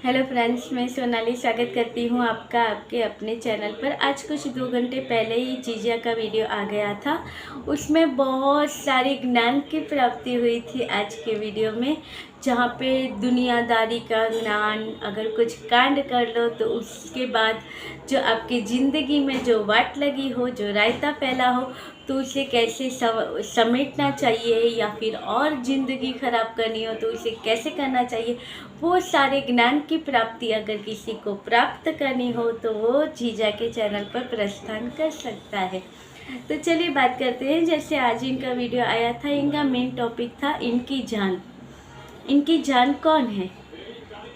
Hello friends, मैं सोनाली स्वागत करती हूँ आपका आपके अपने चैनल पर। आज कुछ 2 घंटे पहले ही जीजा का वीडियो आ गया था। उसमें बहुत सारी ज्ञान की प्राप्ति हुई थी आज के वीडियो में, जहाँ पे दुनियादारी का ज्ञान, अगर कुछ कांड कर लो तो उसके बाद जो आपकी ज़िंदगी में जो वाट लगी हो, जो रायता फैला हो, तो उसे कैसे समेटना चाहिए, या फिर और ज़िंदगी ख़राब करनी हो तो उसे कैसे करना चाहिए, वो सारे ज्ञान की प्राप्ति अगर किसी को प्राप्त करनी हो तो वो जीजा के चैनल पर प्रस्थान कर सकता है। तो चलिए बात करते हैं। जैसे आज इनका वीडियो आया था, इनका मेन टॉपिक था इनकी जान। इनकी जान कौन है?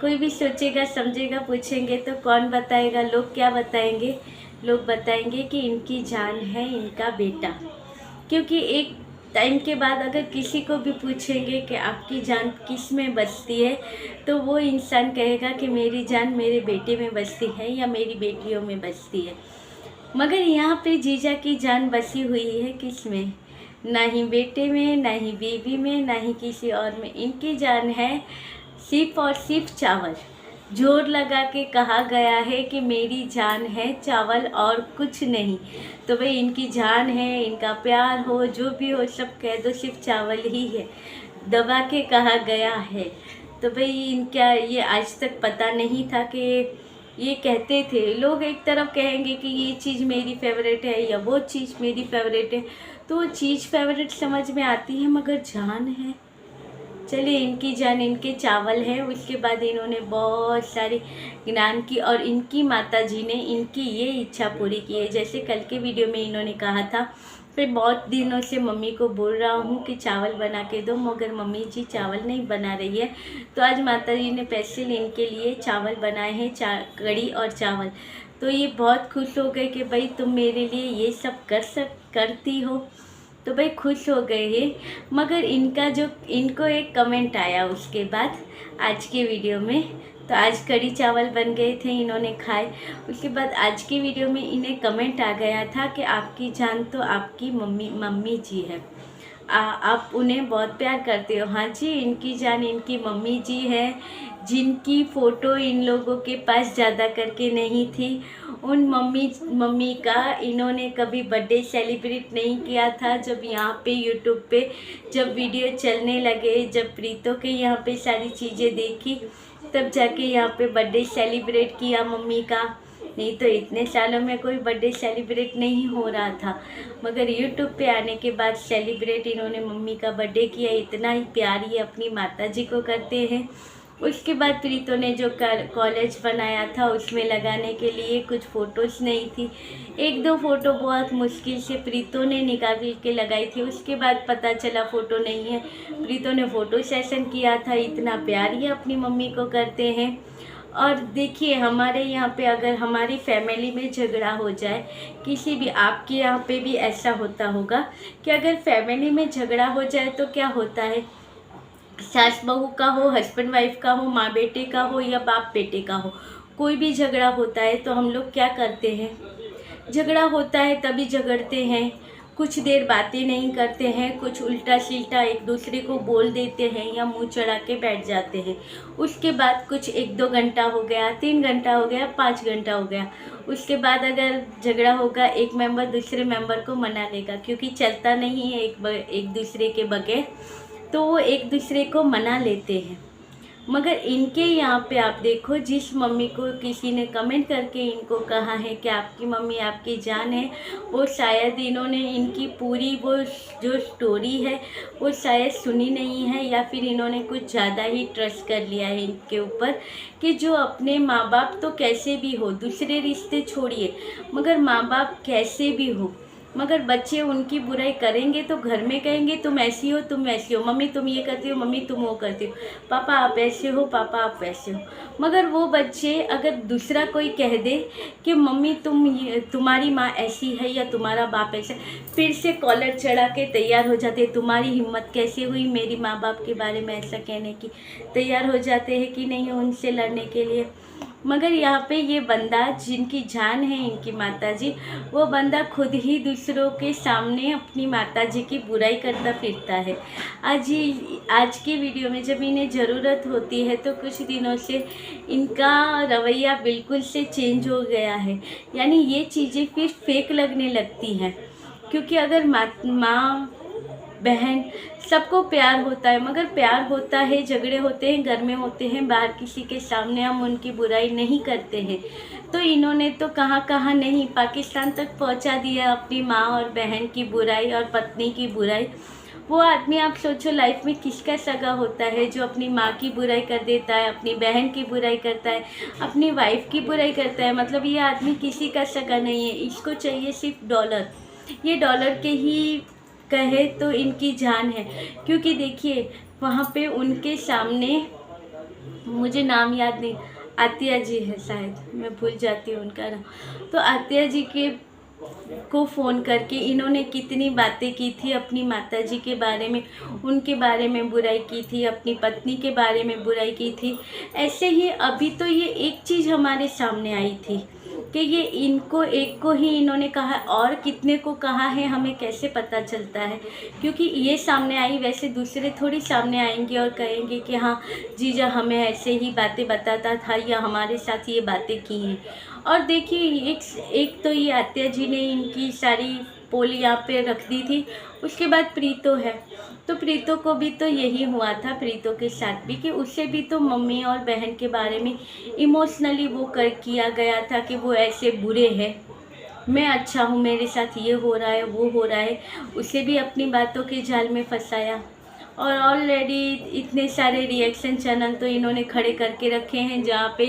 कोई भी सोचेगा, समझेगा, पूछेंगे तो कौन बताएगा? लोग क्या बताएंगे? लोग बताएंगे कि इनकी जान है इनका बेटा। क्योंकि एक टाइम के बाद अगर किसी को भी पूछेंगे कि आपकी जान किस में बसती है, तो वो इंसान कहेगा कि मेरी जान मेरे बेटे में बसती है या मेरी बेटियों में बसती है। मगर यहाँ पे जीजा की जान बसी हुई है किस में? ना ही बेटे में, ना ही बीवी में, ना ही किसी और में। इनकी जान है सिर्फ और सिर्फ चावल। जोर लगा के कहा गया है कि मेरी जान है चावल और कुछ नहीं। तो भाई इनकी जान है, इनका प्यार हो, जो भी हो, सब कह दो, सिर्फ चावल ही है। दबा के कहा गया है। तो भाई इनका ये आज तक पता नहीं था कि ये कहते थे। लोग एक तरफ कहेंगे कि ये चीज़ मेरी फेवरेट है या वो चीज़ मेरी फेवरेट है, तो वो चीज़ फेवरेट समझ में आती है, मगर जान है। चलिए, इनकी जान इनके चावल है। उसके बाद इन्होंने बहुत सारी ज्ञान की, और इनकी माता जी ने इनकी ये इच्छा पूरी की है। जैसे कल के वीडियो में इन्होंने कहा था, फिर बहुत दिनों से मम्मी को बोल रहा हूँ कि चावल बना के दो, मगर मम्मी जी चावल नहीं बना रही है। तो आज माता जी ने स्पेशल इनके लिए चावल बनाए हैं, कढ़ी और चावल। तो ये बहुत खुश हो गए कि भाई तुम मेरे लिए ये सब करती हो। तो भाई खुश हो गए हैं। मगर इनको एक कमेंट आया उसके बाद आज के वीडियो में। तो आज कढ़ी चावल बन गए थे, इन्होंने खाए। उसके बाद आज की वीडियो में इन्हें कमेंट आ गया था कि आपकी जान तो आपकी मम्मी जी है। आप उन्हें बहुत प्यार करते हो। हाँ जी, इनकी जान इनकी मम्मी जी है, जिनकी फ़ोटो इन लोगों के पास ज़्यादा करके नहीं थी। उन मम्मी का इन्होंने कभी बर्थडे सेलिब्रेट नहीं किया था। जब यहाँ पे यूट्यूब पे जब वीडियो चलने लगे, जब प्रीतों के यहाँ पे सारी चीज़ें देखी, तब जाके यहाँ पे बर्थडे सेलिब्रेट किया मम्मी का। नहीं तो इतने सालों में कोई बर्थडे सेलिब्रेट नहीं हो रहा था। मगर यूट्यूब पे आने के बाद सेलिब्रेट इन्होंने मम्मी का बर्थडे किया। इतना ही प्यार ये अपनी माता जी को करते हैं। उसके बाद प्रीतों ने जो कॉलेज बनाया था, उसमें लगाने के लिए कुछ फ़ोटोज़ नहीं थी। 1-2 फ़ोटो बहुत मुश्किल से प्रीतों ने निकाल के लगाई थी। उसके बाद पता चला फ़ोटो नहीं है। प्रीतों ने फ़ोटो सेशन किया था। इतना प्यार ये अपनी मम्मी को करते हैं। और देखिए, हमारे यहाँ पे अगर हमारी फैमिली में झगड़ा हो जाए, किसी भी, आपके यहाँ पे भी ऐसा होता होगा कि अगर फैमिली में झगड़ा हो जाए तो क्या होता है? सास बहू का हो, हस्बैंड वाइफ का हो, माँ बेटे का हो, या बाप बेटे का हो, कोई भी झगड़ा होता है तो हम लोग क्या करते हैं? झगड़ा होता है तभी झगड़ते हैं, कुछ देर बातें नहीं करते हैं, कुछ उल्टा सील्टा एक दूसरे को बोल देते हैं या मुंह चढ़ा के बैठ जाते हैं। उसके बाद कुछ 1-2 घंटा हो गया, 3 घंटा हो गया, 5 घंटा हो गया, उसके बाद अगर झगड़ा होगा, एक मेंबर दूसरे मेंबर को मना लेगा, क्योंकि चलता नहीं है एक दूसरे के बगैर, तो वो एक दूसरे को मना लेते हैं। मगर इनके यहाँ पे आप देखो, जिस मम्मी को किसी ने कमेंट करके इनको कहा है कि आपकी मम्मी आपकी जान है, वो शायद इन्होंने इनकी पूरी वो जो स्टोरी है वो शायद सुनी नहीं है, या फिर इन्होंने कुछ ज़्यादा ही ट्रस्ट कर लिया है इनके ऊपर, कि जो अपने माँ बाप तो कैसे भी हो, दूसरे रिश्ते छोड़िए, मगर माँ बाप कैसे भी हो, मगर बच्चे उनकी बुराई करेंगे तो घर में कहेंगे तुम ऐसी हो, तुम वैसी हो, मम्मी तुम ये करती हो, मम्मी तुम वो करती हो, पापा आप ऐसे हो, पापा आप वैसे हो। मगर वो बच्चे अगर दूसरा कोई कह दे कि मम्मी तुम्हारी माँ ऐसी है या तुम्हारा बाप ऐसा, फिर से कॉलर चढ़ा के तैयार हो जाते, तुम्हारी हिम्मत कैसे हुई मेरी माँ बाप के बारे में ऐसा कहने की। तैयार हो जाते हैं कि नहीं उनसे लड़ने के लिए। मगर यहाँ पे ये बंदा जिनकी जान है इनकी माता जी, वो बंदा खुद ही दूसरों के सामने अपनी माताजी की बुराई करता फिरता है। आज की वीडियो में जब इन्हें ज़रूरत होती है तो कुछ दिनों से इनका रवैया बिल्कुल से चेंज हो गया है। यानी ये चीज़ें फिर फेक लगने लगती हैं, क्योंकि अगर माँ बहन सबको प्यार होता है, मगर प्यार होता है, झगड़े होते हैं, घर में होते हैं, बाहर किसी के सामने हम उनकी बुराई नहीं करते हैं। तो इन्होंने तो कहाँ कहाँ नहीं, पाकिस्तान तक पहुँचा दिया अपनी माँ और बहन की बुराई और पत्नी की बुराई। वो आदमी, आप सोचो, लाइफ में किसका सगा होता है जो अपनी माँ की बुराई कर देता है, अपनी बहन की बुराई करता है, अपनी वाइफ की बुराई करता है। मतलब ये आदमी किसी का सगा नहीं है, इसको चाहिए सिर्फ डॉलर। ये डॉलर के ही कहे तो इनकी जान है। क्योंकि देखिए वहाँ पे उनके सामने, मुझे नाम याद नहीं, आतिया जी है शायद, मैं भूल जाती हूँ उनका नाम। तो आतिया जी को फ़ोन करके इन्होंने कितनी बातें की थी अपनी माताजी के बारे में, उनके बारे में बुराई की थी, अपनी पत्नी के बारे में बुराई की थी। ऐसे ही अभी तो ये एक चीज़ हमारे सामने आई थी कि ये इनको एक को ही इन्होंने कहा, और कितने को कहा है हमें कैसे पता चलता है। क्योंकि ये सामने आई, वैसे दूसरे थोड़ी सामने आएंगे और कहेंगे कि हाँ जीजा हमें ऐसे ही बातें बताता था या हमारे साथ ये बातें की हैं। और देखिए एक तो ये आत्या जी ने इनकी सारी पोल यहाँ पे रख दी थी। उसके बाद प्रीतो है, तो प्रीतो को भी तो यही हुआ था, प्रीतो के साथ भी, कि उससे भी तो मम्मी और बहन के बारे में इमोशनली वो किया गया था कि वो ऐसे बुरे हैं, मैं अच्छा हूँ, मेरे साथ ये हो रहा है वो हो रहा है। उसे भी अपनी बातों के जाल में फंसाया। और ऑलरेडी इतने सारे रिएक्शन चैनल तो इन्होंने खड़े करके रखे हैं जहाँ पे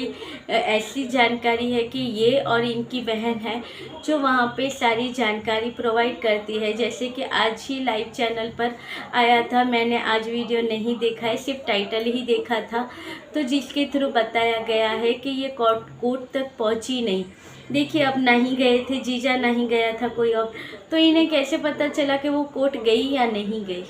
ऐसी जानकारी है कि ये और इनकी बहन है जो वहाँ पे सारी जानकारी प्रोवाइड करती है। जैसे कि आज ही लाइव चैनल पर आया था, मैंने आज वीडियो नहीं देखा है, सिर्फ टाइटल ही देखा था, तो जिसके थ्रू बताया गया है कि ये कोर्ट तक पहुँची नहीं। देखिए अब नहीं गए थे जीजा, नहीं गया था कोई और, तो इन्हें कैसे पता चला कि वो कोर्ट गई या नहीं गई।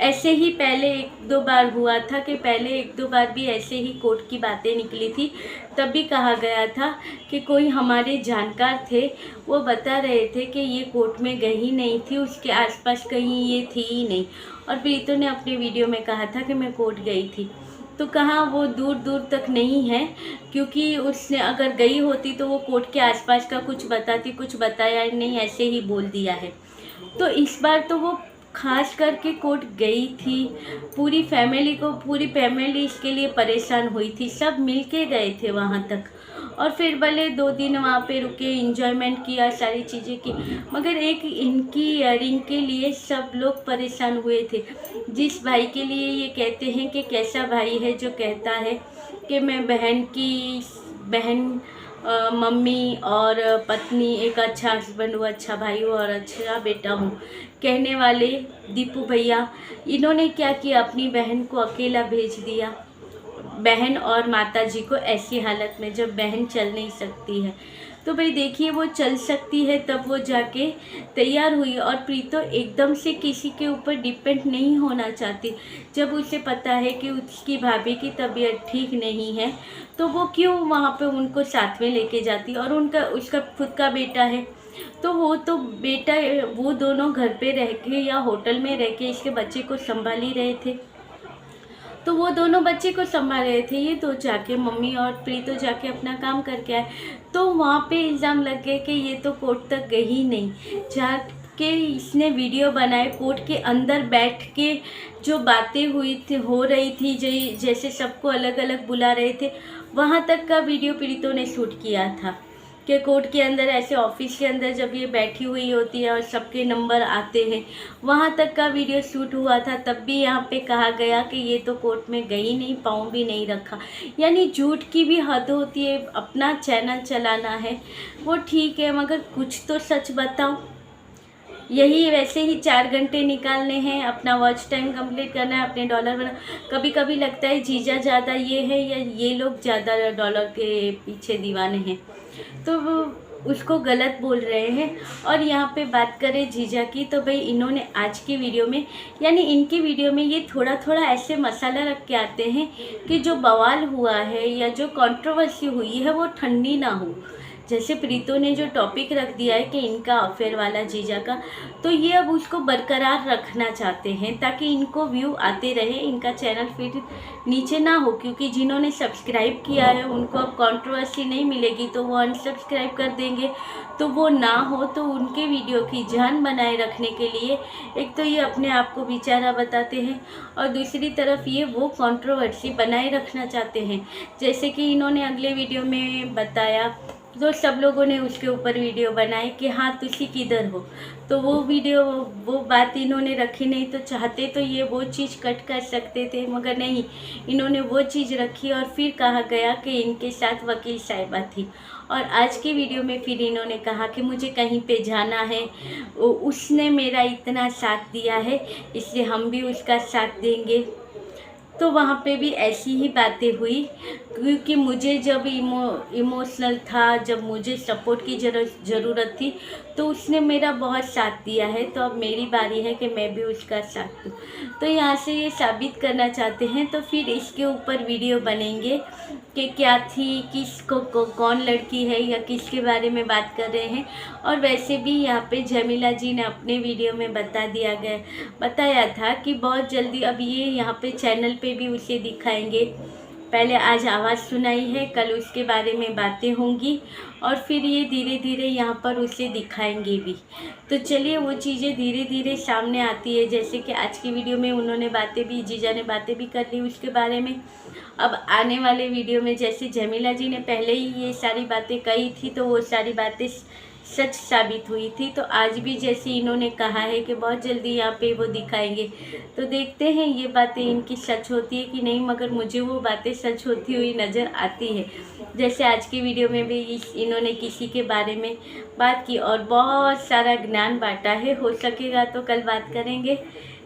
ऐसे ही पहले एक दो बार हुआ था कि पहले एक दो बार भी ऐसे ही कोर्ट की बातें निकली थी। तब भी कहा गया था कि कोई हमारे जानकार थे, वो बता रहे थे कि ये कोर्ट में गई नहीं थी, उसके आसपास कहीं ये थी ही नहीं। और प्रीतो ने अपने वीडियो में कहा था कि मैं कोर्ट गई थी। तो कहाँ वो दूर दूर तक नहीं है, क्योंकि उसने अगर गई होती तो वो कोर्ट के आसपास का कुछ बताती, कुछ बताया नहीं, ऐसे ही बोल दिया है। तो इस बार तो वो खास करके कोर्ट गई थी। पूरी फैमिली इसके लिए परेशान हुई थी, सब मिलके गए थे वहाँ तक। और फिर भले 2 दिन वहाँ पे रुके, इंजॉयमेंट किया, सारी चीज़ें की, मगर एक इनकी इयरिंग के लिए सब लोग परेशान हुए थे। जिस भाई के लिए ये कहते हैं कि कैसा भाई है जो कहता है कि मैं बहन मम्मी और पत्नी, एक अच्छा हस्बैंड हूँ, अच्छा भाई हूँ और अच्छा बेटा हूँ, कहने वाले दीपू भैया, इन्होंने क्या किया, अपनी बहन को अकेला भेज दिया। बहन और माताजी को ऐसी हालत में जब बहन चल नहीं सकती है, तो भाई देखिए वो चल सकती है तब वो जाके तैयार हुई। और प्रीतो एकदम से किसी के ऊपर डिपेंड नहीं होना चाहती। जब उसे पता है कि उसकी भाभी की तबीयत ठीक नहीं है तो वो क्यों वहाँ पे उनको साथ में लेके जाती। और उसका खुद का बेटा है, तो वो तो बेटा, वो दोनों घर पे रह के या होटल में रह के इसके बच्चे को संभाल ही रहे थे। तो वो दोनों बच्चे को संभाल रहे थे, ये तो जाके मम्मी और प्रीतो जाके अपना काम करके आए। तो वहाँ पे इल्ज़ाम लग गए कि ये तो कोर्ट तक गई ही नहीं। जाके इसने वीडियो बनाए, कोर्ट के अंदर बैठ के जो बातें हो रही थी, जैसे सबको अलग अलग बुला रहे थे, वहाँ तक का वीडियो प्रीतो ने शूट किया था। कि कोर्ट के अंदर, ऐसे ऑफिस के अंदर जब ये बैठी हुई होती है और सबके नंबर आते हैं, वहाँ तक का वीडियो शूट हुआ था। तब भी यहाँ पे कहा गया कि ये तो कोर्ट में गई नहीं, पाँव भी नहीं रखा। यानी झूठ की भी हद होती है। अपना चैनल चलाना है वो ठीक है, मगर कुछ तो सच बताओ। यही वैसे ही 4 घंटे निकालने हैं, अपना वॉच टाइम कंप्लीट करना है, अपने डॉलर बना। कभी कभी लगता है जीजा ज़्यादा ये है या ये लोग ज़्यादा डॉलर के पीछे दीवाने हैं, तो वो उसको गलत बोल रहे हैं। और यहाँ पे बात करें जीजा की, तो भाई इन्होंने आज की वीडियो में, यानी इनकी वीडियो में ये थोड़ा थोड़ा ऐसे मसाला रख के आते हैं कि जो बवाल हुआ है या जो कंट्रोवर्सी हुई है वो ठंडी ना हो। जैसे प्रीतो ने जो टॉपिक रख दिया है कि इनका अफेयर वाला जीजा का, तो ये अब उसको बरकरार रखना चाहते हैं ताकि इनको व्यू आते रहे, इनका चैनल फिर नीचे ना हो, क्योंकि जिन्होंने सब्सक्राइब किया है उनको अब कंट्रोवर्सी नहीं मिलेगी तो वो अनसब्सक्राइब कर देंगे। तो वो ना हो, तो उनके वीडियो की जान बनाए रखने के लिए एक तो ये अपने आप को बेचारा बताते हैं और दूसरी तरफ ये वो कंट्रोवर्सी बनाए रखना चाहते हैं। जैसे कि इन्होंने अगले वीडियो में बताया तो सब लोगों ने उसके ऊपर वीडियो बनाए कि हाँ तुसी किधर हो, तो वो बात इन्होंने रखी नहीं। तो चाहते तो ये वो चीज़ कट कर सकते थे, मगर नहीं, इन्होंने वो चीज़ रखी और फिर कहा गया कि इनके साथ वकील साहिबा थी। और आज के वीडियो में फिर इन्होंने कहा कि मुझे कहीं पे जाना है, उसने मेरा इतना साथ दिया है इसलिए हम भी उसका साथ देंगे। तो वहाँ पे भी ऐसी ही बातें हुई, क्योंकि मुझे जब इमोशनल था, जब मुझे सपोर्ट की ज़रूरत थी तो उसने मेरा बहुत साथ दिया है, तो अब मेरी बारी है कि मैं भी उसका साथ दूँ। तो यहाँ से ये साबित करना चाहते हैं, तो फिर इसके ऊपर वीडियो बनेंगे कि क्या थी, कौन लड़की है या किसके बारे में बात कर रहे हैं। और वैसे भी यहाँ पे जमीला जी ने अपने वीडियो में बताया था कि बहुत जल्दी अब ये यहाँ पे चैनल पे भी उसे दिखाएंगे। पहले आज आवाज़ सुनाई है, कल उसके बारे में बातें होंगी और फिर ये धीरे धीरे यहाँ पर उसे दिखाएंगे भी। तो चलिए वो चीज़ें धीरे धीरे सामने आती है। जैसे कि आज की वीडियो में उन्होंने जीजा ने बातें भी कर ली उसके बारे में। अब आने वाले वीडियो में जैसे जमीला जी ने पहले ही ये सारी बातें कही थी तो वो सारी बातें सच साबित हुई थी, तो आज भी जैसे इन्होंने कहा है कि बहुत जल्दी यहाँ पे वो दिखाएंगे। तो देखते हैं ये बातें इनकी सच होती है कि नहीं, मगर मुझे वो बातें सच होती हुई नज़र आती है। जैसे आज की वीडियो में भी इन्होंने किसी के बारे में बात की और बहुत सारा ज्ञान बांटा है। हो सकेगा तो कल बात करेंगे,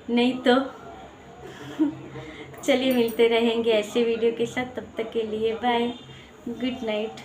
नहीं तो चलिए मिलते रहेंगे ऐसे वीडियो के साथ। तब तक के लिए बाय, गुड नाइट।